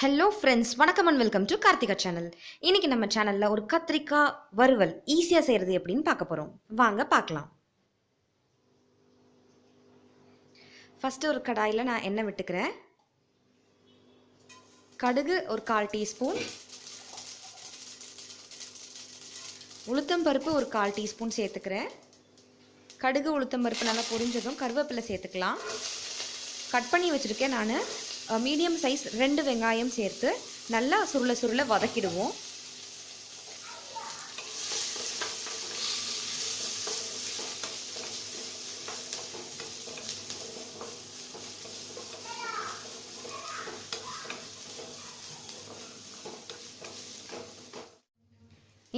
Hello friends, வணக்கம் and welcome to Karthikha Channel. இன்னைக்கு நம்ம சேனல்ல ஒரு கத்திரிக்காய் வறுவல் ஈஸியா செய்யறது எப்படின்னு பார்க்க போறோம். வாங்க பார்க்கலாம். ஃபர்ஸ்ட் ஒரு கடாயில நான் எண்ணெய் விட்டுக்கிறேன். கடுகு ஒரு 1/4 டீஸ்பூன், உளுத்தம் பருப்பு ஒரு 1/4 டீஸ்பூன் சேர்த்துக்கிறேன். கடுகு உளுத்தம் பருப்பு நல்லா பொரிஞ்சதும் கருவேப்பிலை சேர்த்துக்கலாம். கட் பண்ணி வச்சிருக்கேன் நான் மீடியம் சைஸ் 2 வெங்காயம் சேர்த்து நல்லா சுருள வதக்கிடுவோம்.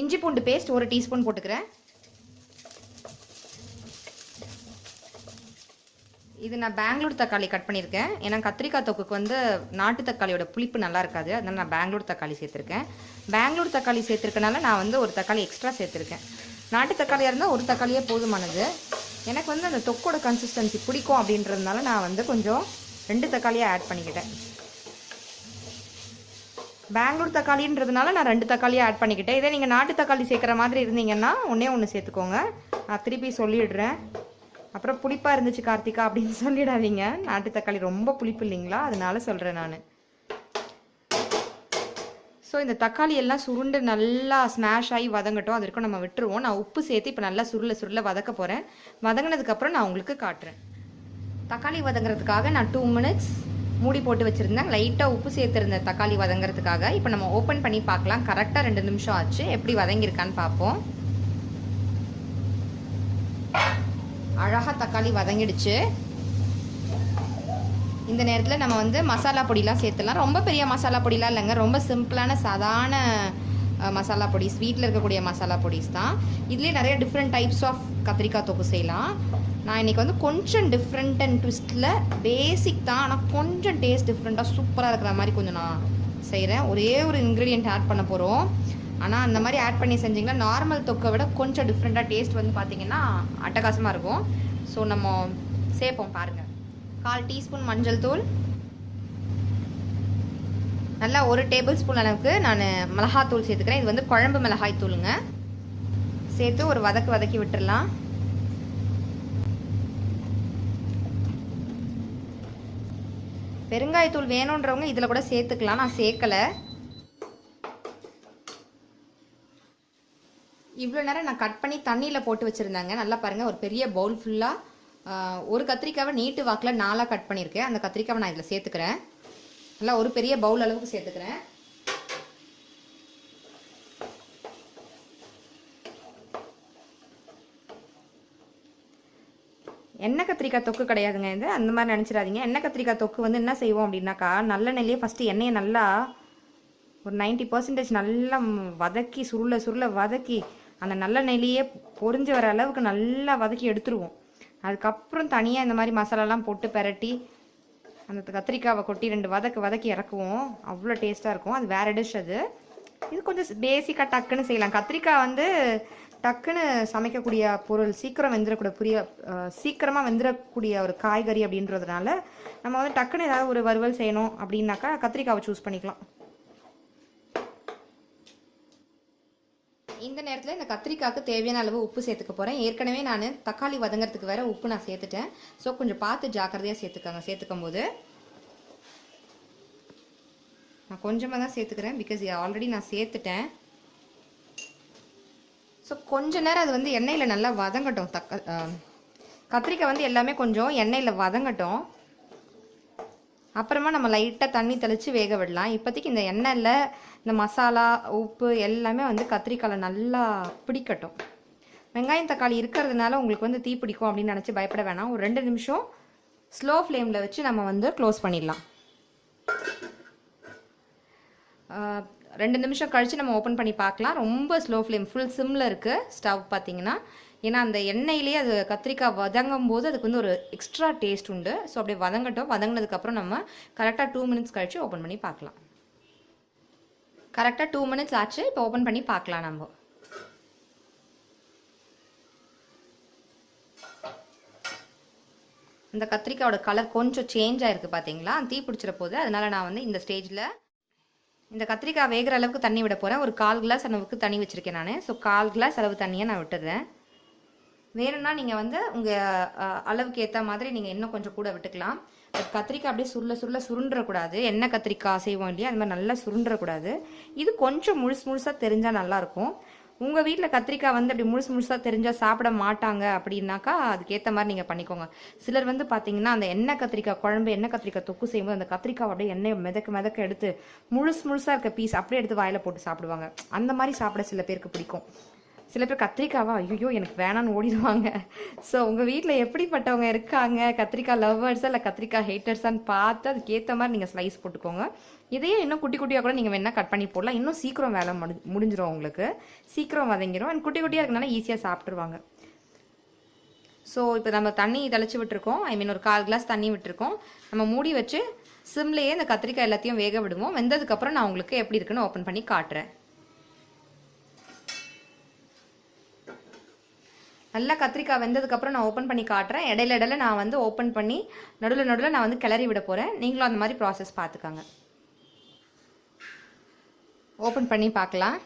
இஞ்சி பூண்டு பேஸ்ட் 1 டீஸ்பூன் போட்டுக்கிறேன். இது நான் பெங்களூர் தக்காளி கட் பண்ணியிருக்கேன். ஏன்னா கத்திரிக்காய் தொக்குக்கு வந்து நாட்டு தக்காளியோட புளிப்பு நல்லா இருக்காது, அதனால நான் பெங்களூர் தக்காளி சேர்த்துருக்கேன். பெங்களூர் தக்காளி சேர்த்துருக்கனால நான் வந்து ஒரு தக்காளி எக்ஸ்ட்ரா சேர்த்துருக்கேன். நாட்டு தக்காளியாக இருந்தால் ஒரு தக்காளியே போதுமானது. எனக்கு வந்து அந்த தொக்கோட கன்சிஸ்டன்சி பிடிக்கும் அப்படின்றதுனால நான் வந்து கொஞ்சம் 2 தக்காளியாக ஆட் பண்ணிக்கிட்டேன். பெங்களூர் தக்காளின்றதுனால நான் 2 தக்காளியாக ஆட் பண்ணிக்கிட்டேன். இதே நீங்கள் நாட்டு தக்காளி சேர்க்குற மாதிரி இருந்தீங்கன்னா ஒன்று சேர்த்துக்கோங்க. நான் திருப்பி சொல்லிடுறேன், அப்புறம் புளிப்பாக இருந்துச்சு கார்த்திகா அப்படின்னு சொல்லிடாதீங்க. நாட்டு தக்காளி ரொம்ப புளிப்பு இல்லைங்களா, அதனால சொல்கிறேன் நான். ஸோ இந்த தக்காளி எல்லாம் சுருண்டு நல்லா ஸ்மாஷ் ஆகி வதங்கட்டும், அது வரைக்கும் நம்ம விட்டுருவோம். நான் உப்பு சேர்த்து இப்போ நல்லா சுருள வதக்க போகிறேன். வதங்கினதுக்கப்புறம் நான் உங்களுக்கு காட்டுறேன். தக்காளி வதங்குறதுக்காக நான் 2 மினிட்ஸ் மூடி போட்டு வச்சுருந்தேன். லைட்டாக உப்பு சேர்த்துருந்தேன் தக்காளி வதங்குறதுக்காக. இப்போ நம்ம ஓப்பன் பண்ணி பார்க்கலாம். கரெக்டாக 2 நிமிஷம் ஆச்சு. எப்படி வதங்கியிருக்கான்னு பார்ப்போம். அழகாக தக்காளி வதங்கிடுச்சு. இந்த நேரத்தில் நம்ம வந்து மசாலா பொடிலாம் சேர்த்துலாம். ரொம்ப பெரிய மசாலா பொடிலாம் இல்லைங்க, ரொம்ப சிம்பிளான சாதாரண மசாலா பொடிஸ், வீட்டில் இருக்கக்கூடிய மசாலா பொடிஸ் தான். இதுலேயே நிறைய டிஃப்ரெண்ட் டைப்ஸ் ஆஃப் கத்திரிக்காய் தொக்கு செய்யலாம். நான் இன்றைக்கி வந்து கொஞ்சம் டிஃப்ரெண்ட் அண்ட் ட்விஸ்ட்டில் பேசிக் தான், ஆனால் கொஞ்சம் டேஸ்ட் டிஃப்ரெண்ட்டாக சூப்பராக இருக்கிற மாதிரி கொஞ்சம் நான் செய்கிறேன். ஒரே ஒரு இன்க்ரீடியன்ட் ஆட் பண்ண போகிறோம். ஆனால் அந்த மாதிரி ஆட் பண்ணி செஞ்சிங்கன்னா நார்மல் தொக்கை விட கொஞ்சம் டிஃப்ரெண்ட்டாக டேஸ்ட் வந்து பார்த்திங்கன்னா அட்டகாசமாக இருக்கும். ஸோ நம்ம சேர்ப்போம் பாருங்கள். 1/4 டீஸ்பூன் மஞ்சள் தூள், நல்லா 1 டேபிள் ஸ்பூன் அளவுக்கு நான் மிளகாத்தூள் சேர்த்துக்கிறேன். இது வந்து குழம்பு மிளகாய் தூளுங்க. சேர்த்து ஒரு வதக்கி விட்டுடலாம். பெருங்காயத்தூள் வேணுன்றவங்க இதில் கூட சேர்த்துக்கலாம், நான் சேர்க்கலை. இவ்வளோ நேரம் நான் கட் பண்ணி தண்ணியில் போட்டு வச்சுருந்தாங்க. நல்லா பாருங்கள், ஒரு பெரிய பவுல் ஃபுல்லாக ஒரு கத்திரிக்காவை நீட்டு வாக்கில் 4 கட் பண்ணியிருக்கேன். அந்த கத்திரிக்காவை நான் இதில் சேர்த்துக்கிறேன். நல்லா ஒரு பெரிய பவுல் அளவுக்கு சேர்த்துக்கிறேன். எண்ணெய் கத்திரிக்காய் தொக்கு கிடையாதுங்க இது, அந்த மாதிரி நினச்சிடாதீங்க. எண்ணெய் கத்திரிக்காய் தொக்கு வந்து என்ன செய்வோம் அப்படின்னாக்கா, நல்லெண்ணெயிலேயே ஃபஸ்ட்டு எண்ணெயை நல்லா ஒரு 90% நல்லா வதக்கி சுருள வதக்கி அந்த நல்லெண்ணெயிலேயே பொரிஞ்சு வர அளவுக்கு நல்லா வதக்கி எடுத்துருவோம். அதுக்கப்புறம் தனியாக இந்த மாதிரி மசாலாலாம் போட்டு பெரட்டி அந்த கத்திரிக்காவை கொட்டி 2 வதக்கி இறக்குவோம். அவ்வளோ டேஸ்ட்டாக இருக்கும். அது வேறு டிஷ். அது இது கொஞ்சம் பேசிக்காக டக்குன்னு செய்யலாம். கத்திரிக்காய் வந்து டக்குன்னு சமைக்கக்கூடிய பொருள், சீக்கிரமாக வெந்துடக்கூடிய ஒரு காய்கறி அப்படின்றதுனால நம்ம வந்து டக்குன்னு ஏதாவது ஒரு வறுவல் செய்யணும் அப்படின்னாக்கா கத்திரிக்காவை சூஸ் பண்ணிக்கலாம். இந்த நேரத்தில் இந்த கத்திரிக்காய்க்கு தேவையான அளவு உப்பு சேர்த்துக்க போகிறேன். ஏற்கனவே நான் தக்காளி வதங்கிறதுக்கு வேறு உப்பு நான் சேர்த்துட்டேன். ஸோ கொஞ்சம் பார்த்து ஜாக்கிரதையாக சேர்த்துக்கும் போது நான் கொஞ்சமாக தான் சேர்த்துக்கிறேன், பிகாஸ் ஆல்ரெடி நான் சேர்த்துட்டேன். ஸோ கொஞ்ச நேரம் அது வந்து எண்ணெயில் நல்லா வதங்கட்டும். கத்திரிக்காய் வந்து எல்லாமே கொஞ்சம் எண்ணெயில் வதங்கட்டும். அப்புறமா நம்ம லைட்டாக தண்ணி தெளித்து வேக விடலாம். இப்போதைக்கு இந்த எண்ணெயில் இந்த மசாலா உப்பு எல்லாமே வந்து கத்திரிக்காயில் நல்லா பிடிக்கட்டும். வெங்காயம் தக்காளி இருக்கிறதுனால உங்களுக்கு வந்து தீ பிடிக்கும் அப்படின்னு நினச்சி பயப்பட வேணாம். ஒரு 2 நிமிஷம் ஸ்லோ ஃப்ளேமில் வச்சு நம்ம வந்து க்ளோஸ் பண்ணிடலாம். 2 நிமிஷம் கழித்து நம்ம ஓப்பன் பண்ணி பார்க்கலாம். ரொம்ப ஸ்லோ ஃப்ளேம், ஃபுல் சிம்மில் இருக்குது ஸ்டவ் பார்த்தீங்கன்னா. ஏன்னா அந்த எண்ணெயிலேயே அது கத்திரிக்காய் வதங்கும் போது அதுக்கு வந்து ஒரு எக்ஸ்ட்ரா டேஸ்ட் உண்டு. ஸோ அப்படியே வதங்கட்டும். வதங்கினதுக்கப்புறம் நம்ம கரெக்டாக 2 மினிட்ஸ் கழித்து ஓப்பன் பண்ணி பார்க்கலாம். கரெக்டாக 2 மினிட்ஸ் ஆச்சு. இப்போ ஓப்பன் பண்ணி பார்க்கலாம். நம்ம இந்த கத்திரிக்காயோட கலர் கொஞ்சம் சேஞ்ச் ஆயிருக்கு பார்த்தீங்களா, தீ பிடிச்சிட போகுது. அதனால நான் வந்து இந்த ஸ்டேஜில் இந்த கத்திரிக்காய் வேகிற அளவுக்கு தண்ணி விட போகிறேன். ஒரு 1/4 கிளாஸ் அளவுக்கு தண்ணி வச்சுருக்கேன் நான். ஸோ 1/4 கிளாஸ் அளவு தண்ணியை நான் விட்டுடுறேன். வேணும்னா நீங்கள் வந்து உங்கள் அளவுக்கு ஏற்ற மாதிரி நீங்கள் இன்னும் கொஞ்சம் கூட விட்டுக்கலாம். கத்திரிக்காய் அப்படியே சுருண்டுறக்கூடாது. எண்ணெய் கத்திரிக்காய் செய்வோம் இல்லையா, அது மாதிரி நல்லா சுருண்டுறக்கூடாது. இது கொஞ்சம் முழுசாக தெரிஞ்சால் நல்லாயிருக்கும். உங்கள் வீட்டில் கத்திரிக்காய் வந்து அப்படி முழுசாக தெரிஞ்சால் சாப்பிட மாட்டாங்க அப்படின்னாக்கா அதுக்கேற்ற மாதிரி நீங்கள் பண்ணிக்கோங்க. சிலர் வந்து பார்த்தீங்கன்னா அந்த எண்ணெய் கத்திரிக்காய் குழம்பு, எண்ணெய் கத்திரிக்காய் தொக்கு செய்யும்போது அந்த கத்திரிக்காய் அப்படியே எண்ணெயை மிதக்க எடுத்து முழுசாக இருக்க பீஸ் அப்படியே எடுத்து வாயில் போட்டு சாப்பிடுவாங்க. அந்த மாதிரி சாப்பிட சில பேருக்கு பிடிக்கும். சில பேர் கத்திரிக்காவா ஐயோ எனக்கு வேணான்னு ஓடிடுவாங்க. ஸோ உங்கள் வீட்டில் எப்படிப்பட்டவங்க இருக்காங்க, கத்திரிக்காய் லவ்வர்ஸா இல்லை கத்திரிக்காய் ஹேட்டர்ஸான்னு பார்த்து அதுக்கேற்ற மாதிரி நீங்கள் ஸ்லைஸ் போட்டுக்கோங்க. இதையே இன்னும் குட்டியாக கூட நீங்கள் வேணால் கட் பண்ணி போடலாம். இன்னும் சீக்கிரம் வேலை முடிஞ்சிடும், உங்களுக்கு சீக்கிரம் வதங்கிடும். அண்ட் குட்டியாக இருக்கனால ஈஸியாக சாப்பிட்ருவாங்க. ஸோ இப்போ நம்ம தண்ணி தெளிச்சு விட்டுருக்கோம். ஒரு 1/4 கிளாஸ் தண்ணி விட்டுருக்கோம். நம்ம மூடி வச்சு சிம்லேயே இந்த கத்திரிக்காய் எல்லாத்தையும் வேக விடுவோம். வெந்ததுக்கப்புறம் நான் உங்களுக்கு எப்படி இருக்குன்னு ஓப்பன் பண்ணி காட்டுறேன். நல்லா கத்திரிக்காய் வெந்ததுக்கப்புறம் நான் ஓப்பன் பண்ணி காட்டுறேன். இடையில நான் வந்து ஓப்பன் பண்ணி நடுவில் நான் வந்து கிளறி விட போகிறேன். நீங்களும் அந்த மாதிரி ப்ராசஸ் பார்த்துக்காங்க. ஓப்பன் பண்ணி பார்க்கலாம்.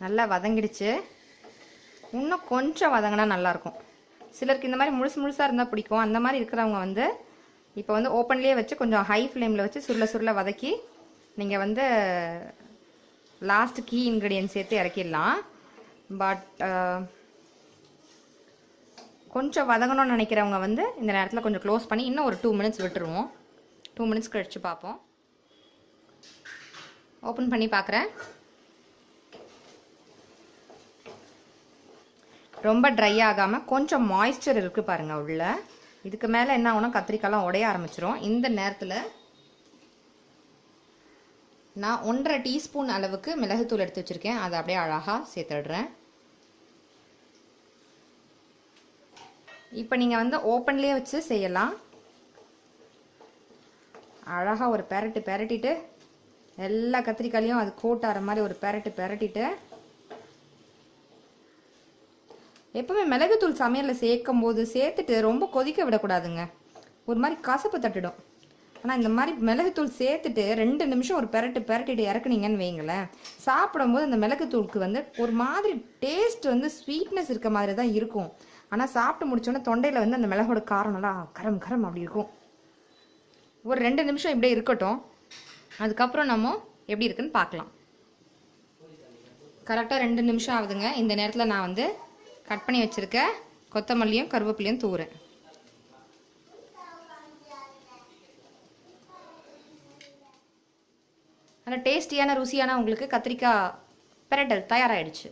நல்லா வதங்கிடுச்சு. இன்னும் கொஞ்சம் வதங்கினா நல்லாயிருக்கும். சிலருக்கு இந்த மாதிரி முழுசாக இருந்தால் பிடிக்கும். அந்த மாதிரி இருக்கிறவங்க வந்து இப்போ வந்து ஓப்பன்லேயே வச்சு கொஞ்சம் ஹை ஃப்ளேமில் வச்சு சுருள வதக்கி நீங்கள் வந்து லாஸ்ட் கீ இன்க்ரீடியன்ட் சேர்த்து இறக்கிடலாம். பட் கொஞ்சம் வதங்கணும்னு நினைக்கிறவங்க வந்து இந்த நேரத்தில் கொஞ்சம் க்ளோஸ் பண்ணி இன்னும் ஒரு 2 மினிட்ஸ் விட்டுருவோம். 2 மினிட்ஸ் கழிச்சு பார்ப்போம். ஓப்பன் பண்ணி பார்க்குறேன். ரொம்ப ட்ரை ஆகாமல் கொஞ்சம் மாய்ஸ்சர் இருக்குது பாருங்கள் உள்ள. இதுக்கு மேலே என்ன ஆகும்னா கத்திரிக்காய்லாம் உடைய ஆரம்பிச்சிரும். இந்த நேரத்தில் நான் 1.5 டீஸ்பூன் அளவுக்கு மிளகுத்தூள் எடுத்து வச்சுருக்கேன். அதை அப்படியே அழகாக சேர்த்துடுறேன். இப்போ நீங்கள் வந்து ஓப்பன்லேயே வச்சு செய்யலாம். அழகாக ஒரு பெரட்டிட்டு எல்லா கத்திரிக்காயிலையும் அது கோட்டார மாதிரி ஒரு பெரட்டிட்டு எப்பவுமே மிளகுத்தூள் சமையலில் சேர்த்துட்டு ரொம்ப கொதிக்க விடக்கூடாதுங்க. ஒரு மாதிரி கசப்பு தட்டிடும். ஆனால் இந்த மாதிரி மிளகுத்தூள் சேர்த்துட்டு 2 நிமிஷம் ஒரு பெரட்டிட்டு இறக்குனீங்கன்னு வைங்களேன், சாப்பிடும்போது அந்த மிளகுத்தூளுக்கு வந்து ஒரு மாதிரி டேஸ்ட் வந்து ஸ்வீட்னஸ் இருக்க மாதிரி தான் இருக்கும். ஆனால் சாப்பிட்டு முடிச்சோன்னே தொண்டையில் வந்து அந்த மிளகோட காரம் நல்லா கரம் அப்படி இருக்கும். ஒரு 2 நிமிஷம் இப்படியே இருக்கட்டும். அதுக்கப்புறம் நம்ம எப்படி இருக்குன்னு பார்க்கலாம். கரெக்டாக 2 நிமிஷம் ஆகுதுங்க. இந்த நேரத்தில் நான் வந்து கட் பண்ணி வச்சுருக்க கொத்தமல்லியும் கருவேப்பிலையும் தூவுறேன். நல்ல டேஸ்டியான ருசியான உங்களுக்கு கத்திரிக்காய் பிரட்டல் தயாராகிடுச்சு.